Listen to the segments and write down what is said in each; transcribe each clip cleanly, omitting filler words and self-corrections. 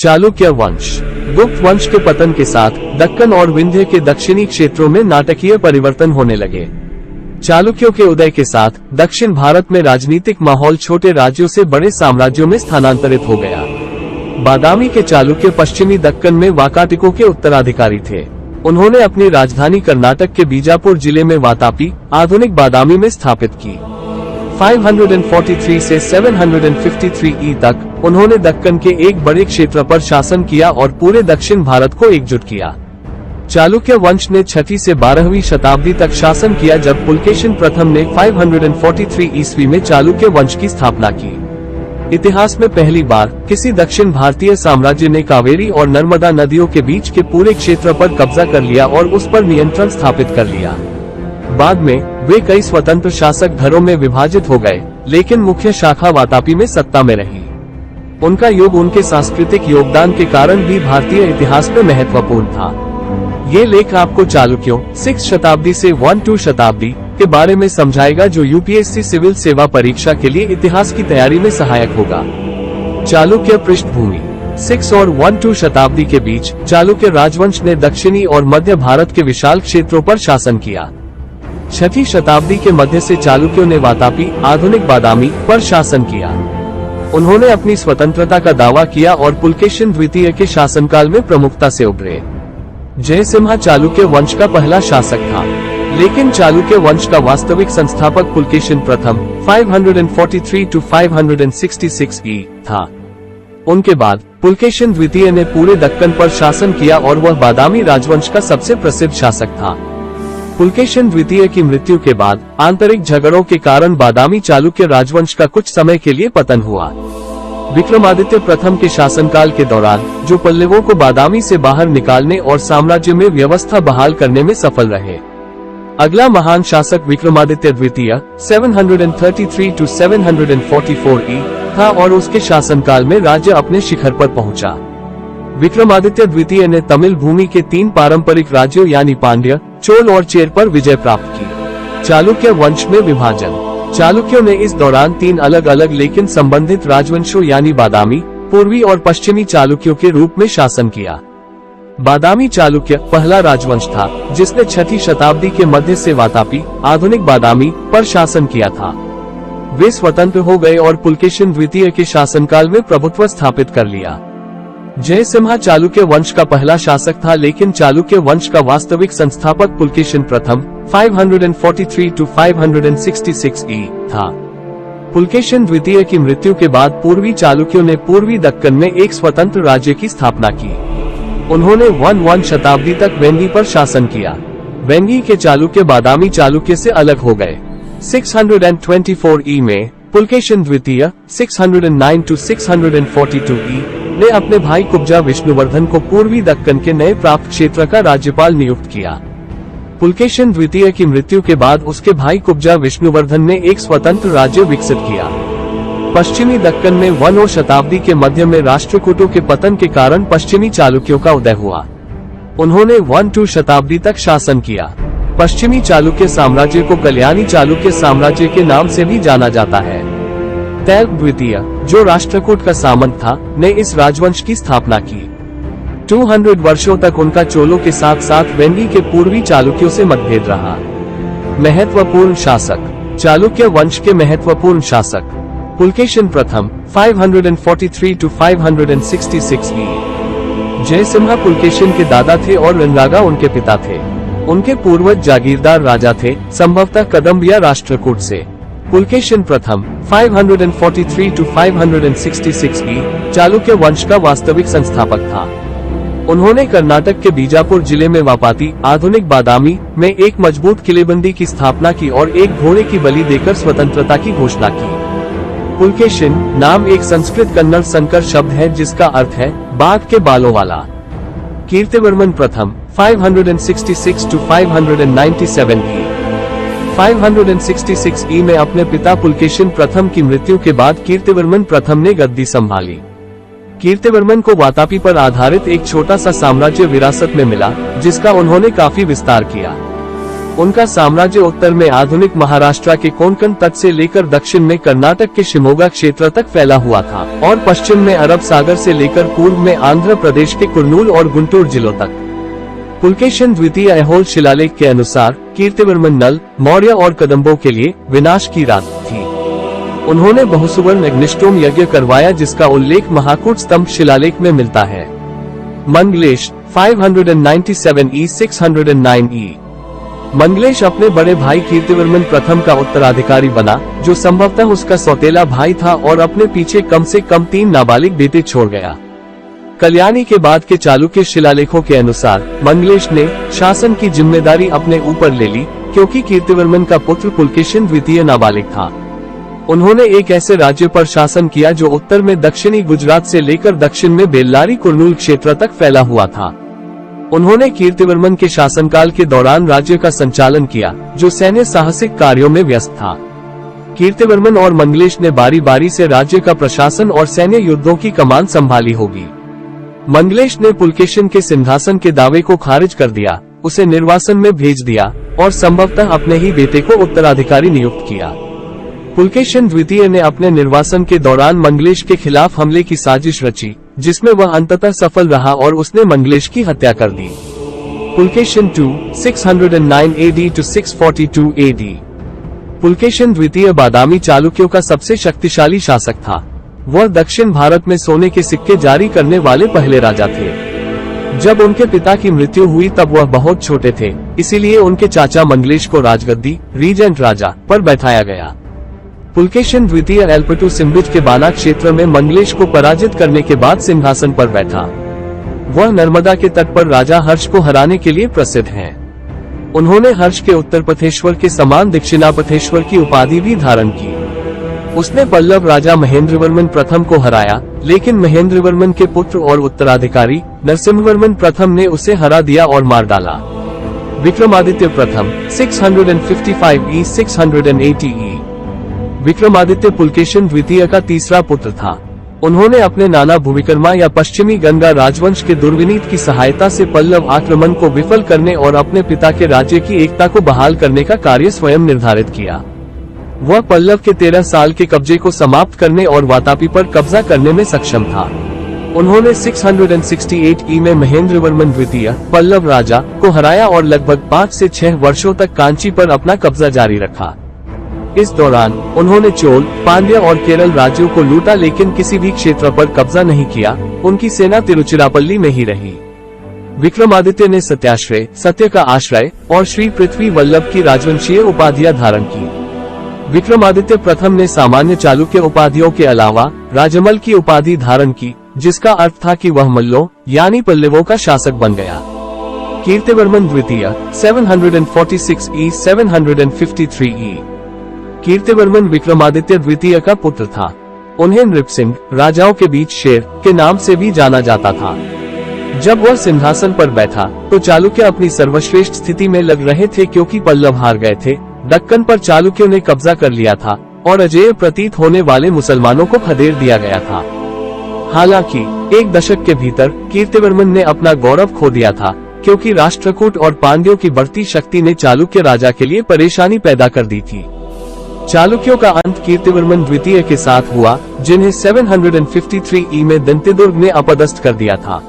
चालुक्य वंश। गुप्त वंश के पतन के साथ दक्कन और विंध्य के दक्षिणी क्षेत्रों में नाटकीय परिवर्तन होने लगे। चालुक्यों के उदय के साथ दक्षिण भारत में राजनीतिक माहौल छोटे राज्यों से बड़े साम्राज्यों में स्थानांतरित हो गया। बादामी के चालुक्य पश्चिमी दक्कन में वाकाटिकों के उत्तराधिकारी थे। उन्होंने अपनी राजधानी कर्नाटक के बीजापुर जिले में वातापी, आधुनिक बादामी में स्थापित की। 543 से 753 ई तक उन्होंने दक्कन के एक बड़े क्षेत्र पर शासन किया और पूरे दक्षिण भारत को एकजुट किया। चालुक्य वंश ने 6वीं से 12वीं शताब्दी तक शासन किया, जब पुलकेशिन प्रथम ने 543 ईस्वी में चालुक्य वंश की स्थापना की। इतिहास में पहली बार किसी दक्षिण भारतीय साम्राज्य ने कावेरी और नर्मदा नदियों के बीच के पूरे क्षेत्र पर कब्जा कर लिया और उस पर नियंत्रण स्थापित कर लिया। बाद में वे कई स्वतंत्र शासक घरों में विभाजित हो गए, लेकिन मुख्य शाखा वातापी में सत्ता में रही। उनका योग उनके सांस्कृतिक योगदान के कारण भी भारतीय इतिहास में महत्वपूर्ण था। ये लेख आपको चालुक्यों 6वीं शताब्दी से 12वीं शताब्दी के बारे में समझाएगा, जो यूपीएससी सिविल सेवा परीक्षा के लिए इतिहास की तैयारी में सहायक होगा। चालुक्य पृष्ठभूमि। 6वीं और 12वीं शताब्दी के बीच चालुक्य राजवंश ने दक्षिणी और मध्य भारत के विशाल क्षेत्रों पर शासन किया। 6वीं शताब्दी के मध्य से चालुक्यों ने वातापी, आधुनिक बादामी पर शासन किया। उन्होंने अपनी स्वतंत्रता का दावा किया और पुलकेशिन द्वितीय के शासनकाल में प्रमुखता से उभरे। जयसिम्हा चालुक्य वंश का पहला शासक था, लेकिन चालुक्य वंश का वास्तविक संस्थापक पुलकेशिन प्रथम 543 to 566 ई था। उनके बाद पुलकेशिन द्वितीय ने पूरे दक्कन पर शासन किया और वह बादामी राजवंश का सबसे प्रसिद्ध शासक था। पुलकेशिन द्वितीय की मृत्यु के बाद आंतरिक झगड़ों के कारण बादामी चालुक्य राजवंश का कुछ समय के लिए पतन हुआ। विक्रमादित्य प्रथम के शासनकाल के दौरान जो पल्लवों को बादामी से बाहर निकालने और साम्राज्य में व्यवस्था बहाल करने में सफल रहे। अगला महान शासक विक्रमादित्य द्वितीय 733 to 744 ई था और उसके शासनकाल में राज्य अपने शिखर पर पहुंचा। विक्रमादित्य द्वितीय ने तमिल भूमि के 3 पारंपरिक राज्यों यानी पांड्य, चोल और चेर पर विजय प्राप्त की। चालुक्य वंश में विभाजन। चालुक्यों ने इस दौरान 3 अलग अलग लेकिन संबंधित राजवंशों यानी बादामी, पूर्वी और पश्चिमी चालुक्यों के रूप में शासन किया। बादामी चालुक्य पहला राजवंश था, जिसने 6वीं शताब्दी के मध्य से वातापी, आधुनिक बादामी पर शासन किया था। वे स्वतंत्र हो गए और पुलकेशिन द्वितीय के शासनकाल में प्रभुत्व स्थापित कर लिया। जयसिम्हा चालुक्य वंश का पहला शासक था, लेकिन चालुक्य वंश का वास्तविक संस्थापक पुलकेशिन प्रथम 543 to 566 ई था। पुलकेशिन द्वितीय की मृत्यु के बाद पूर्वी चालुक्यों ने पूर्वी दक्कन में एक स्वतंत्र राज्य की स्थापना की। उन्होंने 11वीं शताब्दी तक वेंगी पर शासन किया। वेंगी के चालुक्य बादामी चालुक्य से अलग हो गए। 624 ई में पुलकेशिन द्वितीय 609 to 642 ई ने अपने भाई कुब्जा विष्णुवर्धन को पूर्वी दक्कन के नए प्राप्त क्षेत्र का राज्यपाल नियुक्त किया। पुलकेशिन द्वितीय की मृत्यु के बाद उसके भाई कुब्जा विष्णुवर्धन ने एक स्वतंत्र राज्य विकसित किया। पश्चिमी दक्कन में 1वीं शताब्दी के मध्य में राष्ट्रकूटों के पतन के कारण पश्चिमी चालुक्यों का उदय हुआ। उन्होंने 12वीं शताब्दी तक शासन किया। पश्चिमी चालुक्य साम्राज्य को कल्याणी चालुक्य साम्राज्य के नाम से भी जाना जाता है। तैलक द्वितीय, जो राष्ट्रकूट का सामंत था, ने इस राजवंश की स्थापना की। 200 वर्षों तक उनका चोलों के साथ साथ वेंगी के पूर्वी चालुक्यों से मतभेद रहा। महत्वपूर्ण शासक। चालुक्य वंश के महत्वपूर्ण शासक। पुलकेशिन प्रथम 543 to 566 ई। जयसिम्हा पुलकेशिन के दादा थे और रणरागा उनके पिता थे। उनके पूर्वज जागीरदार राजा थे, संभवतः कदम्ब या राष्ट्रकूट से। पुलकेशिन प्रथम 543 to 566 ई चालुक्य वंश का वास्तविक संस्थापक था। उन्होंने कर्नाटक के बीजापुर जिले में वापाती, आधुनिक बादामी में एक मजबूत किलेबंदी की स्थापना की और एक घोड़े की बलि देकर स्वतंत्रता की घोषणा की। पुलकेशिन नाम एक संस्कृत कन्नड़ संकर शब्द है जिसका अर्थ है बाघ के बालों वाला। कीर्तिवर्मन प्रथम 566 to 597 ई। 566 ई में अपने पिता पुलकेशिन प्रथम की मृत्यु के बाद कीर्तिवर्मन प्रथम ने गद्दी संभाली। कीर्तिवर्मन को वातापी पर आधारित एक छोटा सा साम्राज्य विरासत में मिला, जिसका उन्होंने काफी विस्तार किया। उनका साम्राज्य उत्तर में आधुनिक महाराष्ट्र के कोंकण तट से लेकर दक्षिण में कर्नाटक के शिमोगा क्षेत्र तक फैला हुआ था और पश्चिम में अरब सागर से लेकर पूर्व में आंध्र प्रदेश के कुर्नूल और गुंटूर जिलों तक। पुलकेशिन द्वितीय ऐहोल शिलालेख के अनुसार कीर्तिवर्मन नल, मौर्य और कदम्बों के लिए विनाश की रात थी। उन्होंने बहुसुवर्ण अग्निष्टोम यज्ञ करवाया जिसका उल्लेख महाकूट स्तंभ शिलालेख में मिलता है। मंगलेश 597 ई 609 ई। मंगलेश अपने बड़े भाई कीर्तिवर्मन प्रथम का उत्तराधिकारी बना, जो संभवतः उसका सौतेला भाई था और अपने पीछे कम से कम 3 नाबालिग बेटे छोड़ गया। कल्याणी के बाद के चालुक्य शिलालेखों के अनुसार मंगलेश ने शासन की जिम्मेदारी अपने ऊपर ले ली, क्योंकि कीर्तिवर्मन का पुत्र पुलकेशिन द्वितीय नाबालिग था। उन्होंने एक ऐसे राज्य पर शासन किया जो उत्तर में दक्षिणी गुजरात से लेकर दक्षिण में बेल्लारी कुर्नूल क्षेत्र तक फैला हुआ था। उन्होंने कीर्तिवर्मन के शासनकाल के दौरान राज्य का संचालन किया, जो सैन्य साहसिक कार्यों में व्यस्त था। कीर्तिवर्मन और मंगलेश ने बारी बारी से राज्य का प्रशासन और सैन्य युद्धों की कमान संभाली होगी। मंगलेश ने पुलकेशिन के सिंहासन के दावे को खारिज कर दिया, उसे निर्वासन में भेज दिया और संभवतः अपने ही बेटे को उत्तराधिकारी नियुक्त किया। पुलकेशिन द्वितीय ने अपने निर्वासन के दौरान मंगलेश के खिलाफ हमले की साजिश रची, जिसमें वह अंततः सफल रहा और उसने मंगलेश की हत्या कर दी। Pulakeshin 2 609 AD to 642 AD। Pulakeshin द्वितीय बादामी चालुक्यों का सबसे शक्तिशाली शासक था। वह दक्षिण भारत में सोने के सिक्के जारी करने वाले पहले राजा थे। जब उनके पिता की मृत्यु हुई तब वह बहुत छोटे थे, इसीलिए उनके चाचा मंगलेश को राजगद्दी रीजेंट राजा पर बैठाया गया। पुलकेशिन द्वितीय एल्पटू सिम्बिज के बाना क्षेत्र में मंगलेश को पराजित करने के बाद सिंहासन पर बैठा। वह नर्मदा के तट पर राजा हर्ष को हराने के लिए प्रसिद्ध हैं। उन्होंने हर्ष के उत्तरपथेश्वर के समान दक्षिणापथेश्वर की उपाधि भी धारण की। उसने पल्लव राजा महेंद्रवर्मन प्रथम को हराया, लेकिन महेंद्रवर्मन के पुत्र और उत्तराधिकारी नरसिंहवर्मन प्रथम ने उसे हरा दिया और मार डाला। विक्रमादित्य प्रथम 655 ई 680 ई। विक्रमादित्य पुलकेशिन द्वितीय का तीसरा पुत्र था। उन्होंने अपने नाना भूविकर्मा या पश्चिमी गंगा राजवंश के दुर्विनीत की सहायता से पल्लव आक्रमण को विफल करने और अपने पिता के राज्य की एकता को बहाल करने का कार्य स्वयं निर्धारित किया। वह पल्लव के 13 साल के कब्जे को समाप्त करने और वातापी पर कब्जा करने में सक्षम था। उन्होंने 668 ई में महेंद्रवर्मन द्वितीय पल्लव राजा को हराया और लगभग 5 से 6 वर्षों तक कांची पर अपना कब्जा जारी रखा। इस दौरान उन्होंने चोल, पांड्य और केरल राज्यों को लूटा, लेकिन किसी भी क्षेत्र पर कब्जा नहीं किया। उनकी सेना तिरुचिरापल्ली में ही रही। विक्रमादित्य ने सत्याश्रय, सत्य का आश्रय और श्री पृथ्वी वल्लभ की राजवंशीय उपाधियां धारण की। विक्रमादित्य प्रथम ने सामान्य चालुक्य उपाधियों के अलावा राजमल की उपाधि धारण की, जिसका अर्थ था कि वह मल्लों यानी पल्लवों का शासक बन गया। कीर्तिवर्मन द्वितीय 746 ई 753 ई। कीर्तिवर्मन विक्रमादित्य द्वितीय का पुत्र था। उन्हें नृपसिंह राजाओं के बीच शेर के नाम से भी जाना जाता था। जब वह सिंहासन पर बैठा तो चालुक्य अपनी सर्वश्रेष्ठ स्थिति में लग रहे थे, क्योंकि पल्लव हार गए थे। दक्कन पर चालुक्यों ने कब्जा कर लिया था और अजेय प्रतीत होने वाले मुसलमानों को खदेड़ दिया गया था। हालांकि एक दशक के भीतर कीर्तिवर्मन ने अपना गौरव खो दिया था, क्योंकि राष्ट्रकूट और पांड्यों की बढ़ती शक्ति ने चालुक्य राजा के लिए परेशानी पैदा कर दी थी। चालुक्यों का अंत कीर्तिवर्मन द्वितीय के साथ हुआ, जिन्हें 753 ई में दंतिदुर्ग ने अपदस्थ कर दिया था।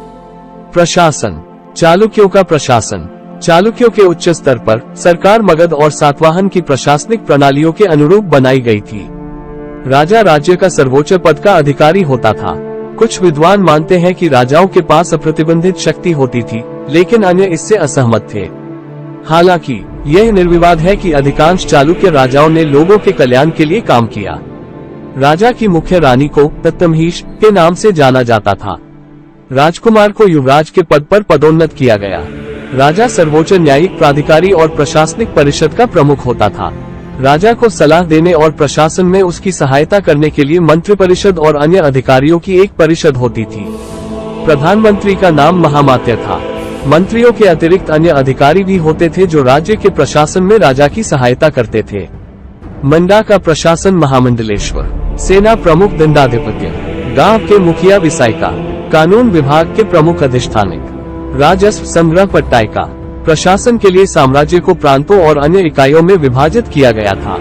प्रशासन। चालुक्यों का प्रशासन। चालुक्यों के उच्च स्तर पर सरकार मगध और सातवाहन की प्रशासनिक प्रणालियों के अनुरूप बनाई गई थी। राजा राज्य का सर्वोच्च पद का अधिकारी होता था। कुछ विद्वान मानते हैं कि राजाओं के पास अप्रतिबंधित शक्ति होती थी, लेकिन अन्य इससे असहमत थे। हालांकि यह निर्विवाद है कि अधिकांश चालुक्य राजाओं ने लोगों के कल्याण के लिए काम किया। राजा की मुख्य रानी को तत्तमहीश के नाम से जाना जाता था। राजकुमार को युवराज के पद पर पदोन्नत किया गया। राजा सर्वोच्च न्यायिक प्राधिकारी और प्रशासनिक परिषद का प्रमुख होता था। राजा को सलाह देने और प्रशासन में उसकी सहायता करने के लिए मंत्रिपरिषद और अन्य अधिकारियों की एक परिषद होती थी। प्रधानमंत्री का नाम महामात्य था। मंत्रियों के अतिरिक्त अन्य अधिकारी भी होते थे जो राज्य के प्रशासन में राजा की सहायता करते थे। मंडा का प्रशासन महामंडलेश्वर, सेना प्रमुख दंडाधिपत्य, गांव के मुखिया विसायका, कानून विभाग के प्रमुख अधिष्ठानिक, राजस्व संग्रह पट्टायका, प्रशासन के लिए साम्राज्य को प्रांतों और अन्य इकाइयों में विभाजित किया गया था।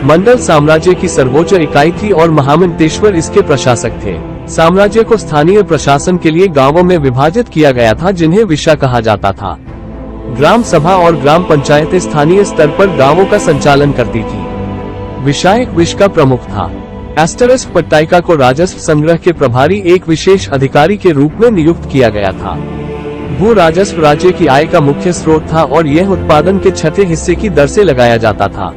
मंडल साम्राज्य की सर्वोच्च इकाई थी और महामंतेश्वर इसके प्रशासक थे। साम्राज्य को स्थानीय प्रशासन के लिए गांवों में विभाजित किया गया था, जिन्हें विशा कहा जाता था। ग्राम सभा और ग्राम पंचायतें स्थानीय स्तर पर गांवों का संचालन करती थी। विशायक विश का प्रमुख था। एस्टरिस्क पट्टाइका को राजस्व संग्रह के प्रभारी एक विशेष अधिकारी के रूप में नियुक्त किया गया था। भू राजस्व राज्य की आय का मुख्य स्रोत था और यह उत्पादन के 6 हिस्से की दर से लगाया जाता था।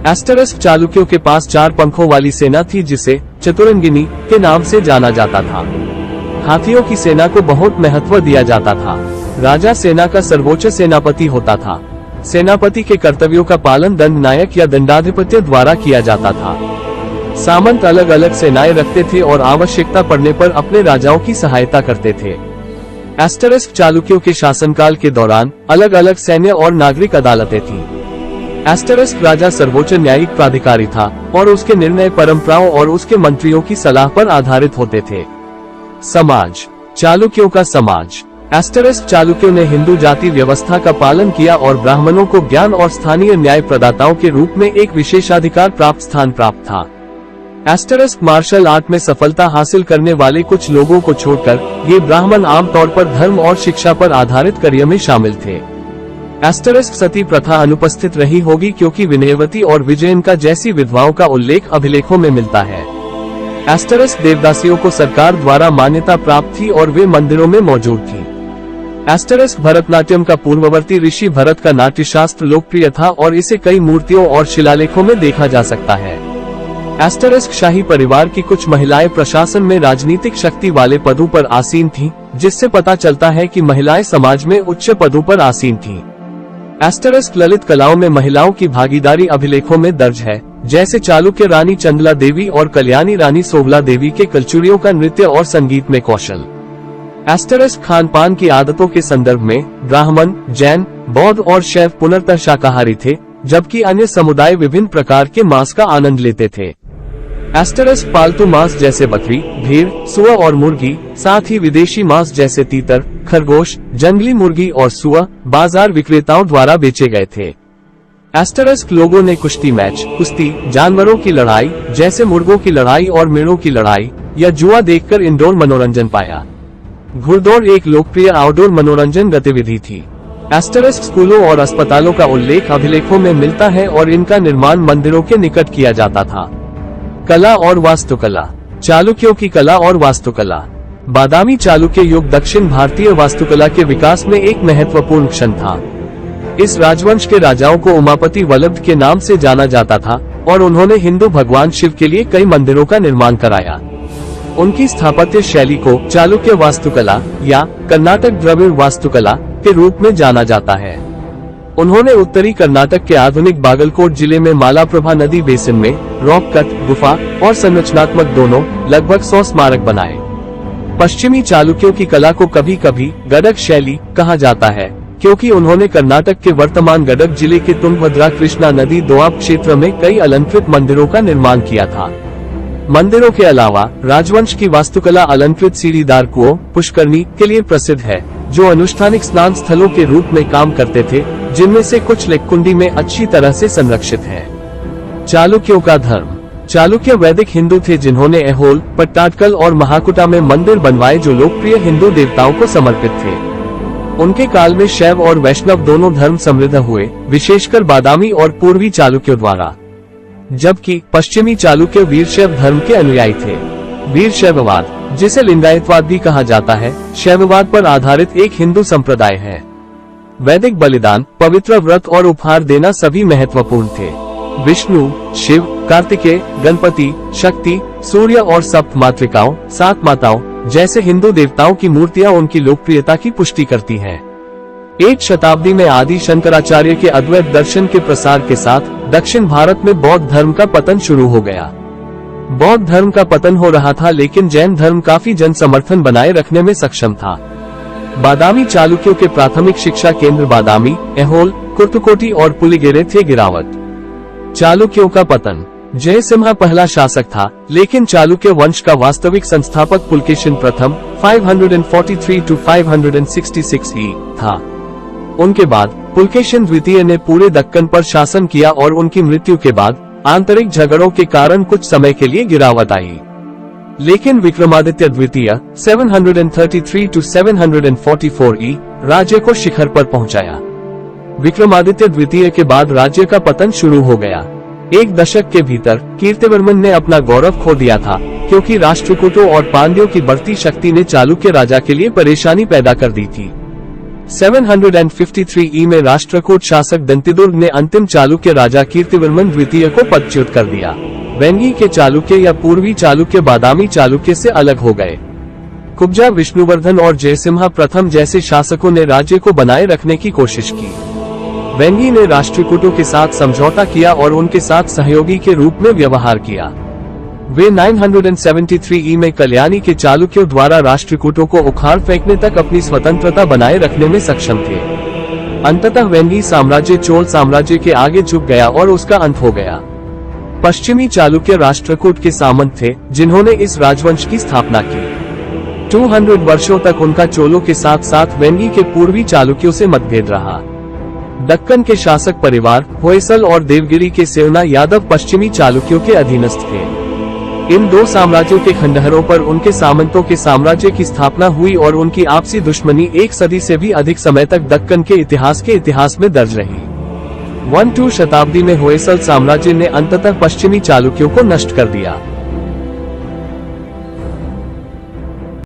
एस्टरिस्क चालुक्यों के पास 4 पंखों वाली सेना थी, जिसे चतुरंगिनी के नाम से जाना जाता था। हाथियों की सेना को बहुत महत्व दिया जाता था। राजा सेना का सर्वोच्च सेनापति होता था। सेनापति के कर्तव्यों का पालन दंड नायक या दंडाधिपति द्वारा किया जाता था। सामंत अलग अलग सेनाएं रखते थे और आवश्यकता पड़ने पर अपने राजाओं की सहायता करते थे। एस्टरिस्क चालुक्यों के शासनकाल के दौरान अलग अलग सैन्य और नागरिक अदालतें थीं। एस्टरिस्क राजा सर्वोच्च न्यायिक प्राधिकारी था और उसके निर्णय परंपराओं और उसके मंत्रियों की सलाह पर आधारित होते थे। समाज। चालुक्यों का समाज। एस्टरिस्क चालुक्यों ने हिंदू जाति व्यवस्था का पालन किया और ब्राह्मणों को ज्ञान और स्थानीय न्याय प्रदाताओं के रूप में एक विशेषाधिकार प्राप्त स्थान प्राप्त था। एस्टरिस्क मार्शल आर्ट में सफलता हासिल करने वाले कुछ लोगों को छोड़कर ये ब्राह्मण आमतौर पर धर्म और शिक्षा पर आधारित कार्य में शामिल थे। एस्टरिस्क सती प्रथा अनुपस्थित रही होगी, क्योंकि विनयवती और विजयनका जैसी विधवाओं का उल्लेख अभिलेखों में मिलता है। एस्टरिस्क देवदासियों को सरकार द्वारा मान्यता प्राप्त थी और वे मंदिरों में मौजूद थी। एस्टरिस्क भरतनाट्यम का पूर्ववर्ती ऋषि भरत का नाट्यशास्त्र लोकप्रिय था और इसे कई मूर्तियों और शिलालेखों में देखा जा सकता है। एस्टरिस्क शाही परिवार की कुछ महिलाएं प्रशासन में राजनीतिक शक्ति वाले पदों पर आसीन थीं, जिससे पता चलता है कि महिलाएं समाज में उच्च पदों पर आसीन थीं। एस्टरिस्क ललित कलाओं में महिलाओं की भागीदारी अभिलेखों में दर्ज है, जैसे चालुक्य रानी चंदला देवी और कल्याणी रानी सोवला देवी के कलचुरियों का नृत्य और संगीत में कौशल। एस्टरिस्क खान पान की आदतों के संदर्भ में ब्राह्मण, जैन, बौद्ध और शैव पूर्णतः शाकाहारी थे, जबकि अन्य समुदाय विभिन्न प्रकार के मांस का आनंद लेते थे। एस्टरिस्क पालतू मांस जैसे बकरी, भेड़, सुअर और मुर्गी, साथ ही विदेशी मांस जैसे तीतर, खरगोश, जंगली मुर्गी और सुअर बाजार विक्रेताओं द्वारा बेचे गए थे। एस्टरिस्क लोगों ने कुश्ती मैच, कुश्ती, जानवरों की लड़ाई जैसे मुर्गों की लड़ाई और मेढ़ों की लड़ाई या जुआ देखकर इंडोर मनोरंजन पाया। घुड़दौड़ एक लोकप्रिय आउटडोर मनोरंजन गतिविधि थी। एस्टरिस्क स्कूलों और अस्पतालों का उल्लेख अभिलेखों में मिलता है और इनका निर्माण मंदिरों के निकट किया जाता था। कला और वास्तुकला। चालुक्यों की कला और वास्तुकला। बादामी चालुक्य युग दक्षिण भारतीय वास्तुकला के विकास में एक महत्वपूर्ण क्षण था। इस राजवंश के राजाओं को उमापति वल्लभ के नाम से जाना जाता था और उन्होंने हिंदू भगवान शिव के लिए कई मंदिरों का निर्माण कराया। उनकी स्थापत्य शैली को चालुक्य वास्तुकला या कर्नाटक द्रविड़ वास्तुकला के रूप में जाना जाता है। उन्होंने उत्तरी कर्नाटक के आधुनिक बागलकोट जिले में मालाप्रभा नदी बेसिन में रॉक कट, गुफा और संरचनात्मक दोनों लगभग 100 स्मारक बनाए। पश्चिमी चालुक्यों की कला को कभी कभी गडक शैली कहा जाता है, क्योंकि उन्होंने कर्नाटक के वर्तमान गडक जिले के तुंगभद्रा कृष्णा नदी दोआब क्षेत्र में कई अलंकृत मंदिरों का निर्माण किया था। मंदिरों के अलावा राजवंश की वास्तुकला अलंकृत सीढ़ीदार कुओं, पुष्करणी के लिए प्रसिद्ध है, जो अनुष्ठानिक स्नान स्थलों के रूप में काम करते थे, जिनमें से कुछ लेक्कुंडी में अच्छी तरह से संरक्षित है। चालुक्यों का धर्म। चालुक्य वैदिक हिंदू थे, जिन्होंने ऐहोल, पट्टाडकल और महाकुटा में मंदिर बनवाए जो लोकप्रिय हिंदू देवताओं को समर्पित थे। उनके काल में शैव और वैष्णव दोनों धर्म समृद्ध हुए, विशेषकर बादामी और पूर्वी चालुक्यों द्वारा, जबकि पश्चिमी चालुक्य वीरशैव धर्म के अनुयायी थे। वीरशैववाद, जिसे लिंगायतवाद भी कहा जाता है, शैववाद पर आधारित एक हिंदू संप्रदाय है। वैदिक बलिदान, पवित्र व्रत और उपहार देना सभी महत्वपूर्ण थे। विष्णु, शिव, कार्तिकेय, गणपति, शक्ति, सूर्य और सप्त मातृकाओं, 7 माताओं जैसे हिंदू देवताओं की मूर्तियां उनकी लोकप्रियता की पुष्टि करती हैं। 8 शताब्दी में आदि शंकराचार्य के अद्वैत दर्शन के प्रसार के साथ दक्षिण भारत में बौद्ध धर्म का पतन शुरू हो गया। बौद्ध धर्म का पतन हो रहा था, लेकिन जैन धर्म काफी जन समर्थन बनाए रखने में सक्षम था। बादामी चालुक्यों के प्राथमिक शिक्षा केंद्र बादामी, ऐहोल, कुर्तुकोटी और पुलिगेरे थे। गिरावट। चालुक्यों का पतन। जयसिम्हा पहला शासक था, लेकिन चालुक्य वंश का वास्तविक संस्थापक पुलकेशिन प्रथम 543 to 566 ही था। उनके बाद पुलकेशिन द्वितीय ने पूरे दक्कन पर शासन किया और उनकी मृत्यु के बाद आंतरिक झगड़ों के कारण कुछ समय के लिए गिरावट आई। लेकिन विक्रमादित्य द्वितीय 733 to 744 ई राज्य को शिखर पर पहुंचाया। विक्रमादित्य द्वितीय के बाद राज्य का पतन शुरू हो गया। एक दशक के भीतर कीर्तिवर्मन ने अपना गौरव खो दिया था, क्योंकि राष्ट्रकूटों और पांड्यों की बढ़ती शक्ति ने चालुक्य राजा के लिए परेशानी पैदा कर दी थी। 753 ई में राष्ट्रकूट शासक दंतिदुर्ग ने अंतिम चालुक्य राजा कीर्तिवर्मन द्वितीय को पदच्युत कर दिया। वेंगी के चालुक्य या पूर्वी चालुक्य बादामी चालुक्य से अलग हो गए। कुब्जा विष्णुवर्धन और जयसिम्हा प्रथम जैसे शासकों ने राज्य को बनाए रखने की कोशिश की। वेंगी ने राष्ट्रकूटों के साथ समझौता किया और उनके साथ सहयोगी के रूप में व्यवहार किया। वे 973 ई में कल्याणी के चालुक्यों द्वारा राष्ट्रकूटों को उखाड़ फेंकने तक अपनी स्वतंत्रता बनाए रखने में सक्षम थे। अंततः वेंगी साम्राज्य चोल साम्राज्य के आगे झुक गया और उसका अंत हो गया। पश्चिमी चालुक्य राष्ट्रकूट के सामंत थे, जिन्होंने इस राजवंश की स्थापना की। 200 वर्षों तक उनका चोलों के साथ साथ वेंगी के पूर्वी चालुक्यों से मतभेद रहा। दक्कन के शासक परिवार होयसल और देवगिरी के सेवना यादव पश्चिमी चालुक्यों के अधीनस्थ थे। इन दो साम्राज्यों के खंडहरों पर उनके सामंतों के साम्राज्य की स्थापना हुई और उनकी आपसी दुश्मनी एक सदी से भी अधिक समय तक दक्कन के इतिहास में दर्ज रही। 1-2 शताब्दी में होयसल साम्राज्य ने अंततः पश्चिमी चालुक्यों को नष्ट कर दिया।